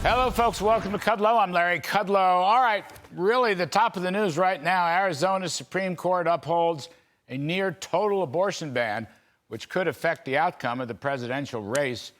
Hello, folks. Welcome to Kudlow. I'm Larry Kudlow. All right, really the top of the news right now. Arizona's Supreme Court upholds a near-total abortion ban, which could affect the outcome of the presidential race.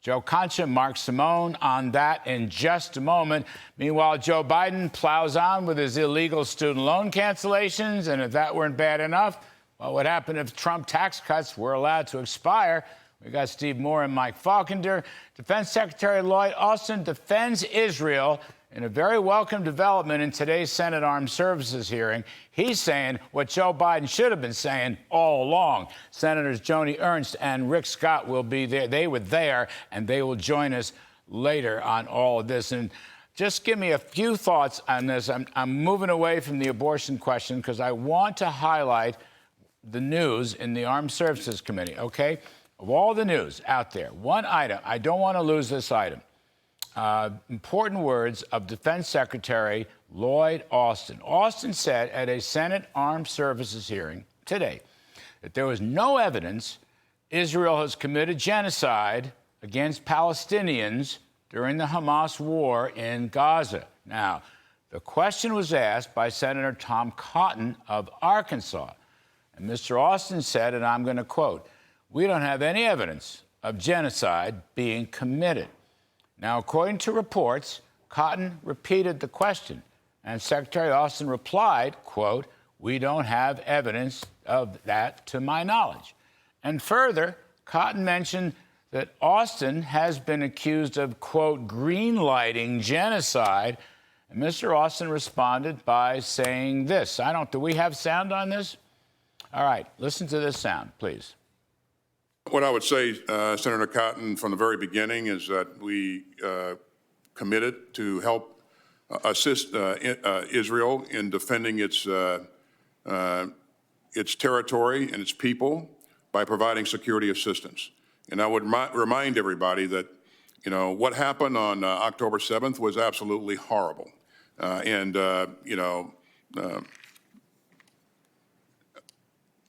Joe Concha, Mark Simone on that in just a moment. Meanwhile, Joe Biden plows on with his illegal student loan cancellations. And if that weren't bad enough, well, what happened if Trump tax cuts were allowed to expire? We got Steve Moore and Mike Falkender. Defense Secretary Lloyd Austin defends Israel in a very welcome development in today's Senate Armed Services hearing. He's saying what Joe Biden should have been saying all along. Senators Joni Ernst and Rick Scott will be there. They were there, and they will join us later on all of this. And just give me a few thoughts on this. I'm moving away from the abortion question because I want to highlight the news in the Armed Services Committee, okay? Of all the news out there, one item, I don't want to lose this item. Important words of Defense Secretary Lloyd Austin. Austin said at a Senate Armed Services hearing today that there was no evidence Israel has committed genocide against Palestinians during the Hamas war in Gaza. Now, the question was asked by Senator Tom Cotton of Arkansas. And Mr. Austin said, and I'm going to quote, "We don't have any evidence of genocide being committed." Now, according to reports, Cotton repeated the question, and Secretary Austin replied, quote, "We don't have evidence of that to my knowledge." And further, Cotton mentioned that Austin has been accused of, quote, green-lighting genocide. And Mr. Austin responded by saying this. Do we have sound on this? All right, listen to this sound, please. What I would say, Senator Cotton, from the very beginning is that we committed to help assist Israel in defending its territory and its people by providing security assistance. And I would remind everybody that, you know, what happened on October 7th was absolutely horrible.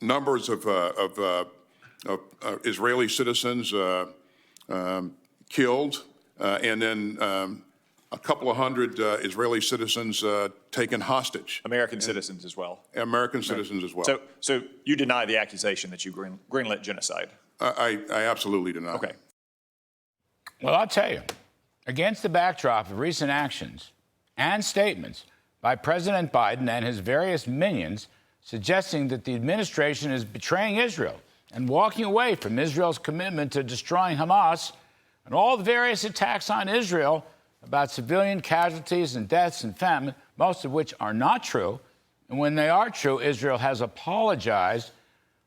Numbers of Israeli citizens killed, and then a couple of hundred Israeli citizens taken hostage. American citizens as well. American citizens as well. So you deny the accusation that you greenlit genocide? I absolutely deny. Okay. Well, I'll tell you, against the backdrop of recent actions and statements by President Biden and his various minions suggesting that the administration is betraying Israel and walking away from Israel's commitment to destroying Hamas, and all the various attacks on Israel about civilian casualties and deaths and famine, most of which are not true. And when they are true, Israel has apologized.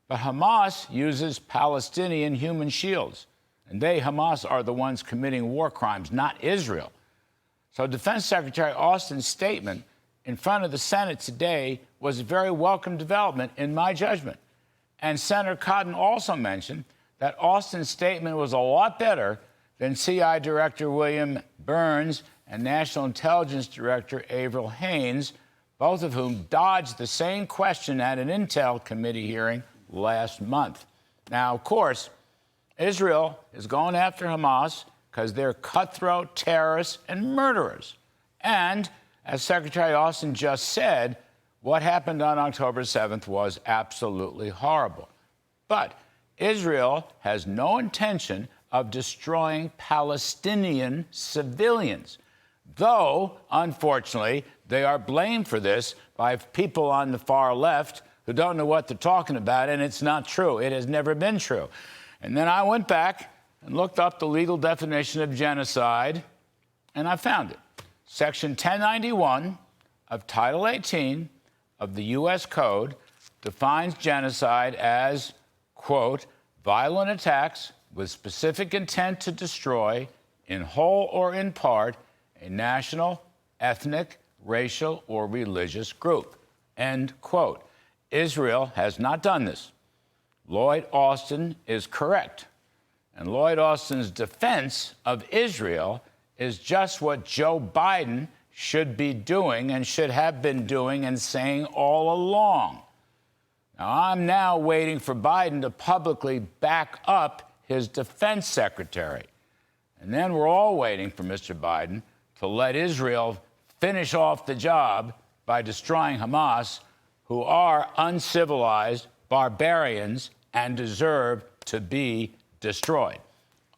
But Hamas uses Palestinian human shields. And they, Hamas, are the ones committing war crimes, not Israel. So Defense Secretary Austin's statement in front of the Senate today was a very welcome development, in my judgment. And Senator Cotton also mentioned that Austin's statement was a lot better than CI Director William Burns and National Intelligence Director Avril Haines, both of whom dodged the same question at an Intel committee hearing last month. Now, of course, Israel is going after Hamas because they're cutthroat terrorists and murderers. And as Secretary Austin just said, what happened on October 7th was absolutely horrible. But Israel has no intention of destroying Palestinian civilians, though, unfortunately, they are blamed for this by people on the far left who don't know what they're talking about, and it's not true. It has never been true. And then I went back and looked up the legal definition of genocide, and I found it. Section 1091 of Title 18 of the U.S. Code defines genocide as, quote, violent attacks with specific intent to destroy, in whole or in part, a national, ethnic, racial, or religious group, end quote. Israel has not done this. Lloyd Austin is correct. And Lloyd Austin's defense of Israel is just what Joe Biden should be doing and should have been doing and saying all along. Now, I'm now waiting for Biden to publicly back up his defense secretary. And then we're all waiting for Mr. Biden to let Israel finish off the job by destroying Hamas, who are uncivilized barbarians and deserve to be destroyed.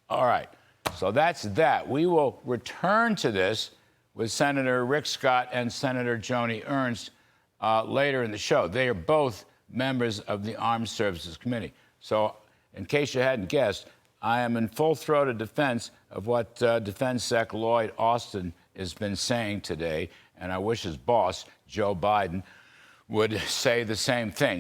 All right, so that's that. We will return to this with Senator Rick Scott and Senator Joni Ernst later in the show. They are both members of the Armed Services Committee. So in case you hadn't guessed, I am in full-throated defense of what Defense Sec Lloyd Austin has been saying today, and I wish his boss, Joe Biden, would say the same thing.